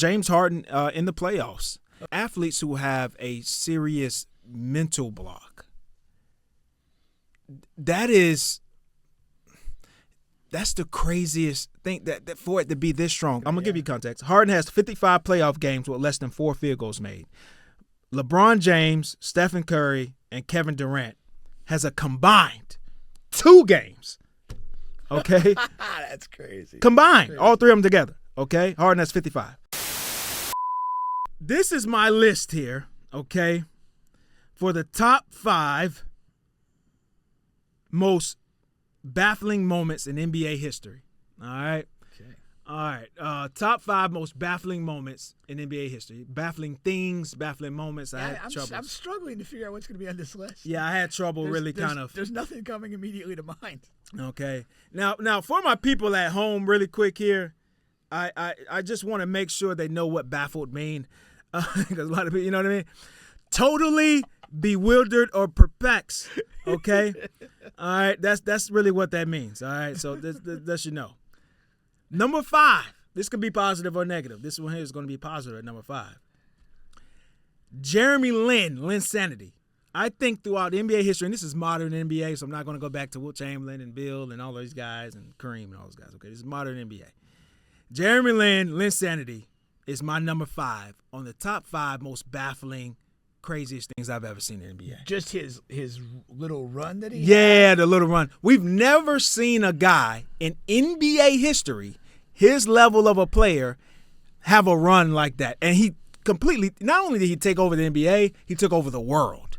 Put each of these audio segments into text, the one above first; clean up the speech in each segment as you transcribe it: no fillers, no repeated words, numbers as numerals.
James Harden in the playoffs. Athletes who have a serious mental block. That's the craziest thing that for it to be this strong. I'm going to give you context. Harden has 55 playoff games with less than 4 field goals made. LeBron James, Stephen Curry, and Kevin Durant has a combined 2 games. Okay? That's crazy. Combined, all 3 of them together. Okay? Harden has 55. This is my list here, okay, for the top 5 most baffling moments in NBA history. All right? Okay. All right. Top 5 most baffling moments in NBA history. Baffling things, baffling moments. I'm struggling to figure out what's going to be on this list. Yeah, I had trouble There's nothing coming immediately to mind. Okay. Now for my people at home, really quick here, I just want to make sure they know what baffled mean. Because a lot of people, you know what I mean? Totally bewildered or perplexed. Okay? All right, that's really what that means. All right, so that you know. Number 5. This could be positive or negative. This one here is going to be positive at number 5. Jeremy Lin Sanity. I think throughout NBA history, and this is modern NBA, so I'm not going to go back to Wilt Chamberlain and Bill and all those guys and Kareem and all those guys. Okay, this is modern NBA. Jeremy Lin Sanity is my number 5 on the top 5 most baffling, craziest things I've ever seen in the NBA. Just his little run that he had? The little run. We've never seen a guy in NBA history, his level of a player, have a run like that. And he completely, not only did he take over the NBA, he took over the world.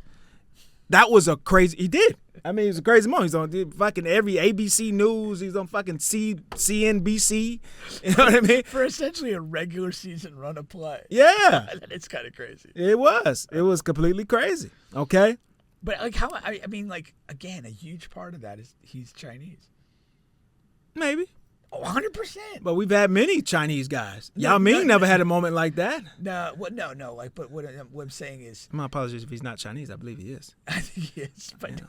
That was a crazy, he did. I mean, it was a crazy moment. He's on fucking every ABC News. He's on fucking CNBC. You know what I mean? For essentially a regular season run of play. Yeah. It's kind of crazy. It was. It was completely crazy. Okay? But, like, how, I mean, like, again, a huge part of that is he's Chinese. Maybe. Oh, 100%. But we've had many Chinese guys. Yao Ming never had a moment like that. No. Like, but what I'm saying is, My apologies if he's not Chinese. I believe he is. I think he is. But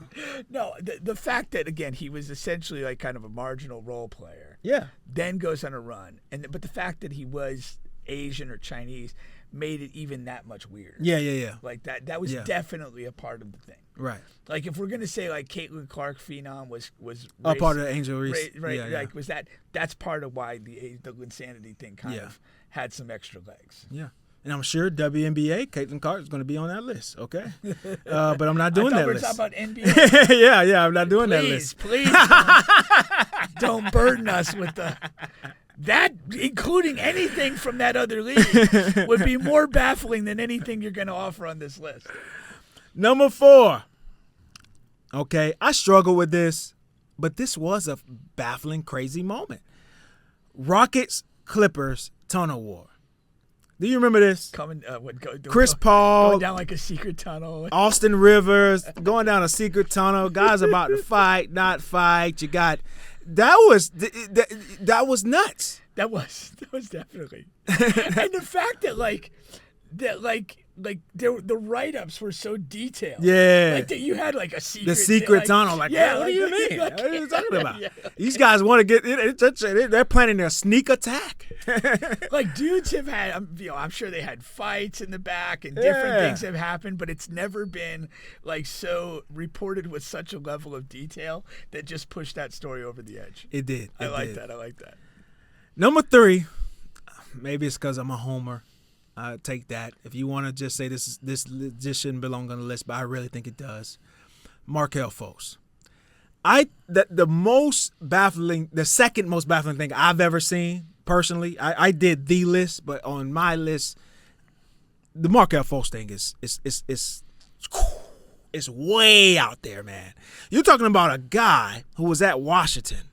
no, the fact that, again, he was essentially like kind of a marginal role player. Yeah. Then goes on a run, but the fact that he was Asian or Chinese made it even that much weirder. Yeah. Like that was definitely a part of the thing. Right. Like if we're gonna say like Caitlin Clark phenom was a part of Angel Reese. Right. Yeah. Like was that's part of why the insanity thing kind of had some extra legs. Yeah. And I'm sure WNBA, Caitlin Clark is going to be on that list, okay? But I'm not doing that list. I thought we were talking about NBA. yeah, I'm not doing that list. Please don't burden us with that, including anything from that other league, would be more baffling than anything you're going to offer on this list. Number 4. Okay, I struggle with this, but this was a baffling, crazy moment. Rockets, Clippers, tunnel war. Do you remember this? Chris Paul. Going down like a secret tunnel. Austin Rivers going down a secret tunnel. Guys about to fight, not fight. You got that was nuts. That was definitely. And the fact that the write-ups were so detailed. Yeah. Like that you had like a secret. The secret tunnel. Like, yeah, what do you mean? What are you talking about? Yeah. These guys want to get. They're planning their sneak attack. Like dudes have had. I'm sure they had fights in the back and different things have happened, but it's never been like so reported with such a level of detail that just pushed that story over the edge. It did. I like that. Number 3. Maybe it's because I'm a homer. Take that. If you want to just say this shouldn't belong on the list, but I really think it does. Markelle Fultz. The second most baffling thing I've ever seen personally. I did the list, but on my list, the Markelle Fultz thing is way out there, man. You're talking about a guy who was at Washington,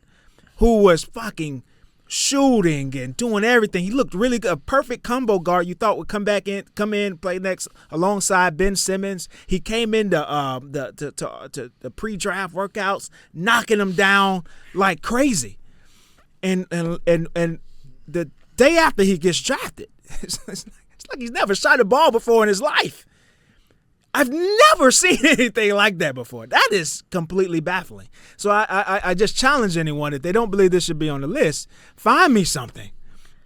who was fucking shooting and doing everything. He looked really good. A perfect combo guard you thought would come in, play next alongside Ben Simmons. He came into the pre-draft workouts, knocking them down like crazy. And the day after he gets drafted, it's like he's never shot a ball before in his life. I've never seen anything like that before. That is completely baffling. So I just challenge anyone, if they don't believe this should be on the list, find me something.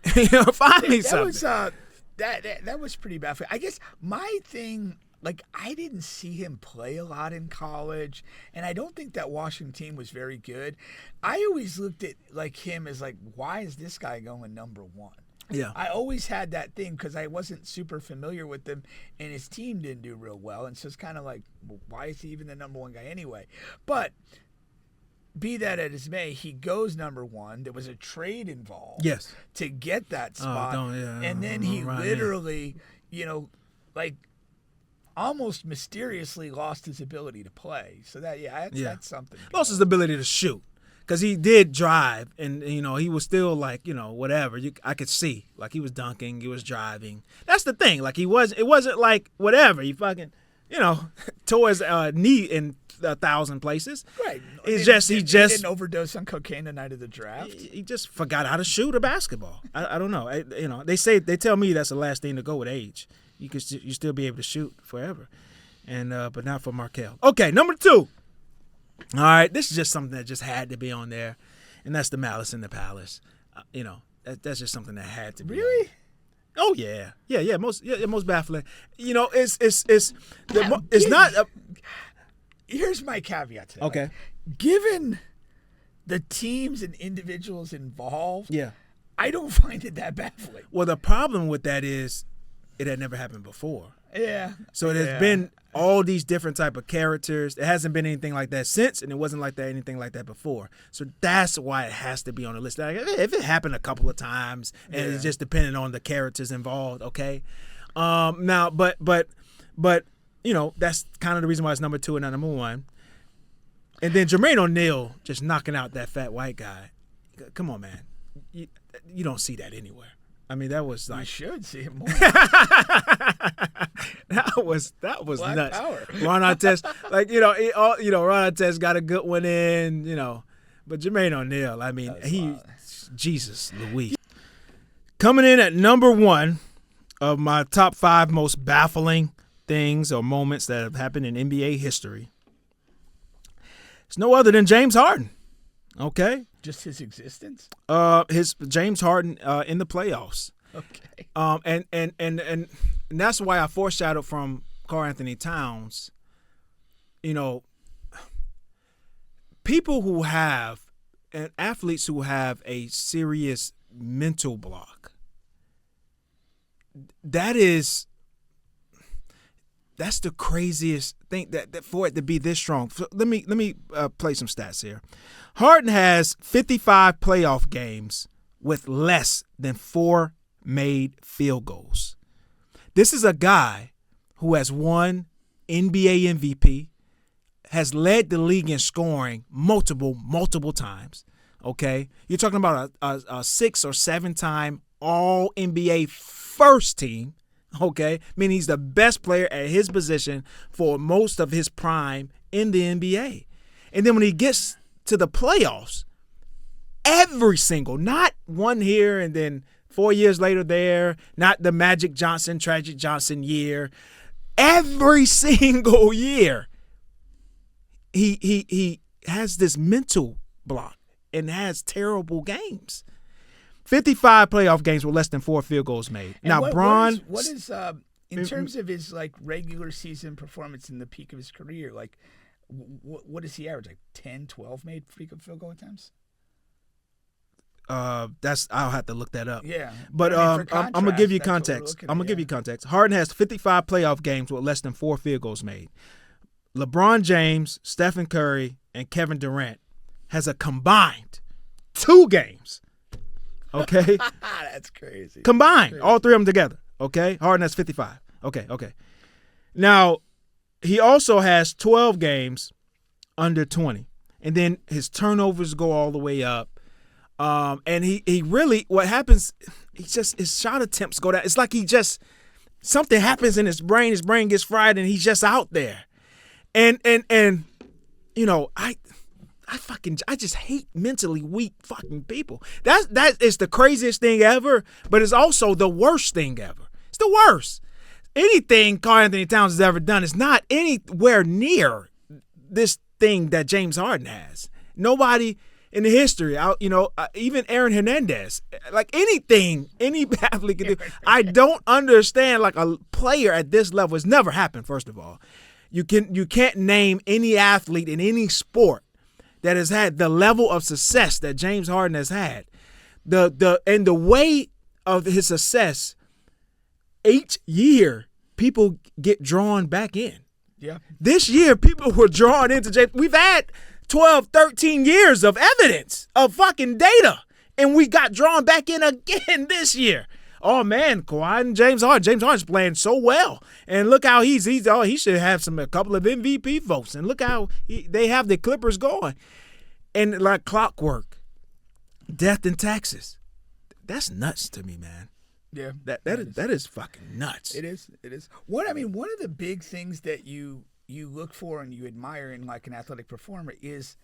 Find me something. That was pretty baffling. I guess my thing, like, I didn't see him play a lot in college, and I don't think that Washington team was very good. I always looked at like him as like, why is this guy going number one? Yeah. I always had that thing because I wasn't super familiar with him, and his team didn't do real well, and so it's kind of like, well, why is he even the number one guy anyway? But be that as may, he goes number one. There was a trade involved, Yes, to get that spot, and then he right, literally, like almost mysteriously lost his ability to play. So that's something. Lost his ability to shoot because he did drive, and he was still like whatever. I could see like he was dunking, he was driving. That's the thing. Like it wasn't like whatever. He fucking tore his knee in 1,000 places. Right. He He just didn't overdose on cocaine the night of the draft. He just forgot how to shoot a basketball. I don't know. They tell me that's the last thing to go with age. You still be able to shoot forever, and but not for Markel. Okay, number 2. All right, this is just something that just had to be on there, and that's the Malice in the Palace. That's just something that had to be. Really? Oh yeah. Most baffling. It's not. Here's my caveat to that. Okay. Given the teams and individuals involved, Yeah. I don't find it that baffling. Well, the problem with that is it had never happened before. Yeah. So there's been all these different type of characters. There hasn't been anything like that since, and it wasn't anything like that before. So that's why it has to be on the list. Like, if it happened a couple of times, and it's just depending on the characters involved, okay. Now, but that's kind of the reason why it's number 2 and not number 1. And then Jermaine O'Neal just knocking out that fat white guy. Come on, man. You don't see that anywhere. I mean, that was like You should see it more. that was Black nuts. power. Ron Artest, Ron Artest got a good one in, but Jermaine O'Neal, I mean, Jesus Louise. Coming in at number 1 of my top 5 most baffling things or moments that have happened in NBA history. It's no other than James Harden. Okay. Just his existence? His James Harden in the playoffs. Okay. And that's why I foreshadowed from Karl Anthony Towns. People who have and athletes who have a serious mental block. That's the craziest thing that for it to be this strong. So let me play some stats here. Harden has 55 playoff games with less than 4 made field goals. This is a guy who has won NBA MVP, has led the league in scoring multiple times. Okay, you're talking about a 6 or 7-time All NBA first team. Okay, meaning he's the best player at his position for most of his prime in the NBA. And then when he gets to the playoffs, every single, not one here and then 4 years later there, not the Magic Johnson, Tragic Johnson year, every single year, he has this mental block and has terrible games. 55 playoff games with less than 4 field goals made. And now, Bron, what is in terms of his like regular season performance in the peak of his career? Like, what does he average? Like 10, 12 made field goal attempts? I'll have to look that up. Yeah, but I'm gonna give you context. Give you context. Harden has 55 playoff games with less than 4 field goals made. LeBron James, Stephen Curry, and Kevin Durant has a combined 2 games. Okay, that's crazy. Combined, all 3 of them together. Okay, Harden has 55. Okay. Now, he also has 12 games under 20, and then his turnovers go all the way up. And he really, what happens? His shot attempts go down. It's like something happens in his brain. His brain gets fried, and he's just out there. And I just hate mentally weak fucking people. That is the craziest thing ever, but it's also the worst thing ever. It's the worst. Anything Karl Anthony Towns has ever done is not anywhere near this thing that James Harden has. Nobody in the history. Even Aaron Hernandez, like anything, any athlete can do. I don't understand like a player at this level. It's never happened. First of all, you can't name any athlete in any sport that has had the level of success that James Harden has had. The way of his success, each year people get drawn back in. Yeah. This year people were drawn into James. We've had 12, 13 years of evidence of fucking data, and we got drawn back in again this year. Oh man, Kawhi and James Harden. James Harden's playing so well, and look how he should have a couple of MVP votes, and look how they have the Clippers going, and like clockwork, death in Texas. That's nuts to me, man. Yeah, that is fucking nuts. It is. One of the big things that you look for and you admire in like an athletic performer is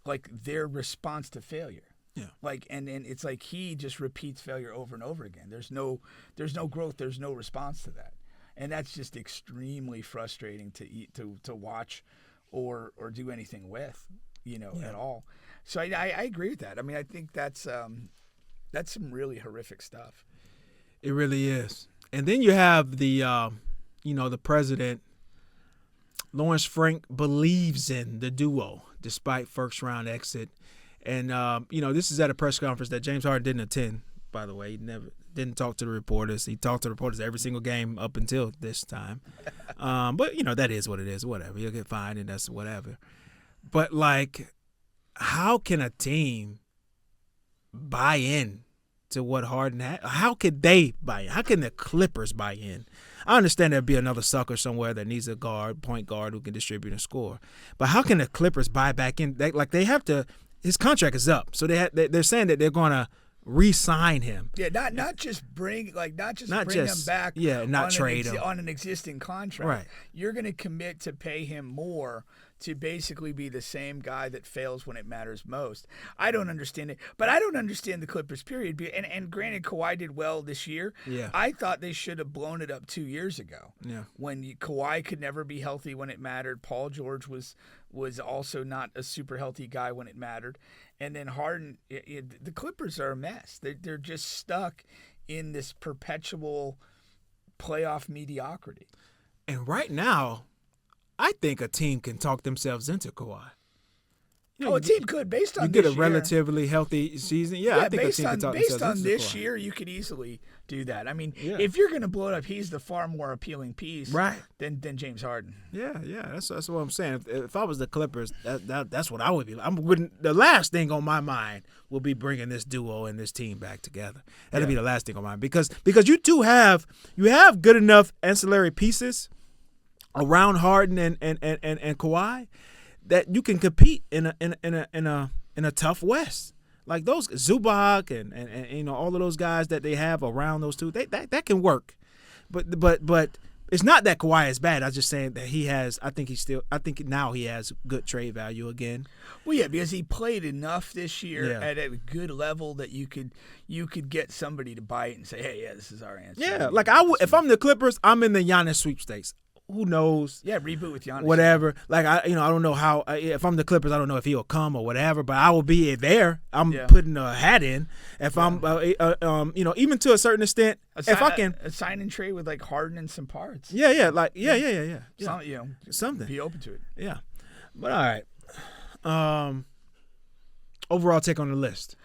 like their response to failure. Yeah. Like and it's like he just repeats failure over and over again. There's no growth. There's no response to that, and that's just extremely frustrating to watch, or do anything with, at all. So I agree with that. I mean, I think that's some really horrific stuff. It really is. And then you have the the president, Lawrence Frank, believes in the duo despite first round exit. And, this is at a press conference that James Harden didn't attend, by the way. He didn't talk to the reporters. He talked to the reporters every single game up until this time. But, that is what it is. Whatever. You'll get fined and that's whatever. But, like, how can a team buy in to what Harden had? How could they buy in? How can the Clippers buy in? I understand there'd be another sucker somewhere that needs a point guard who can distribute and score. But how can the Clippers buy back in? They have to. His contract is up, so they're saying that they're going to re-sign him. Yeah, not just bring him back. Yeah, not trade him on an existing contract. Right. You're going to commit to pay him more to basically be the same guy that fails when it matters most. I don't understand it, but I don't understand the Clippers, period. And granted, Kawhi did well this year. Yeah. I thought they should have blown it up 2 years ago. Yeah. When Kawhi could never be healthy when it mattered. Paul George was also not a super healthy guy when it mattered. And then Harden, the Clippers are a mess. They're just stuck in this perpetual playoff mediocrity. And right now, I think a team can talk themselves into Kawhi. A team could, based on you this get a year. relatively healthy season. Yeah, I think a team can talk based themselves on into this Kawhi. year, you could easily do that. I mean, Yeah. if you're going to blow it up, he's the far more appealing piece, Right. than James Harden. Yeah, that's what I'm saying. If I was the Clippers, that's what I would be. The last thing on my mind will be bringing this duo and this team back together. That'll be the last thing on my mind because you two have good enough ancillary pieces around Harden and Kawhi that you can compete in a tough West. Like those Zubac and all of those guys that they have around those two, that can work. But it's not that Kawhi is bad. I'm just saying that he has. I think now he has good trade value again. Well, yeah, because he played enough this year at a good level that you could get somebody to buy it and say, hey, yeah, this is our answer. Yeah, like if I'm the Clippers, I'm in the Giannis sweepstakes. Who knows? Yeah, reboot with Giannis. Whatever. Like I don't know how. If I'm the Clippers, I don't know if he'll come or whatever. But I will be there. I'm putting a hat in. If I'm, even to a certain extent, if I can a sign and trade with like Harden and some parts. Yeah. Something. Be open to it. Yeah. But all right. Overall take on the list.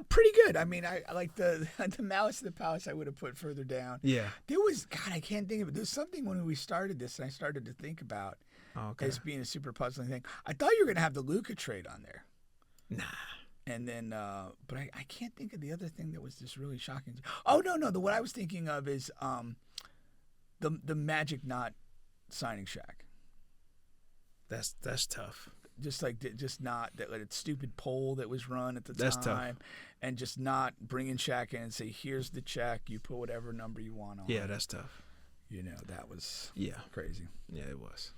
Pretty good. I mean, I like the Malice of the Palace I would have put further down. Yeah. There was, God, I can't think of it. There's something when we started this and I started to think about as being a super puzzling thing. I thought you were going to have the Luka trade on there. Nah. And then, but I can't think of the other thing that was just really shocking. Oh, no. What I was thinking of is the Magic not signing Shaq. That's tough. Just not that stupid poll that was run at the That's time, tough. And just not bringing Shaq in and say, here's the check, you put whatever number you want on. Yeah, that's tough. That was crazy. crazy. Yeah, it was.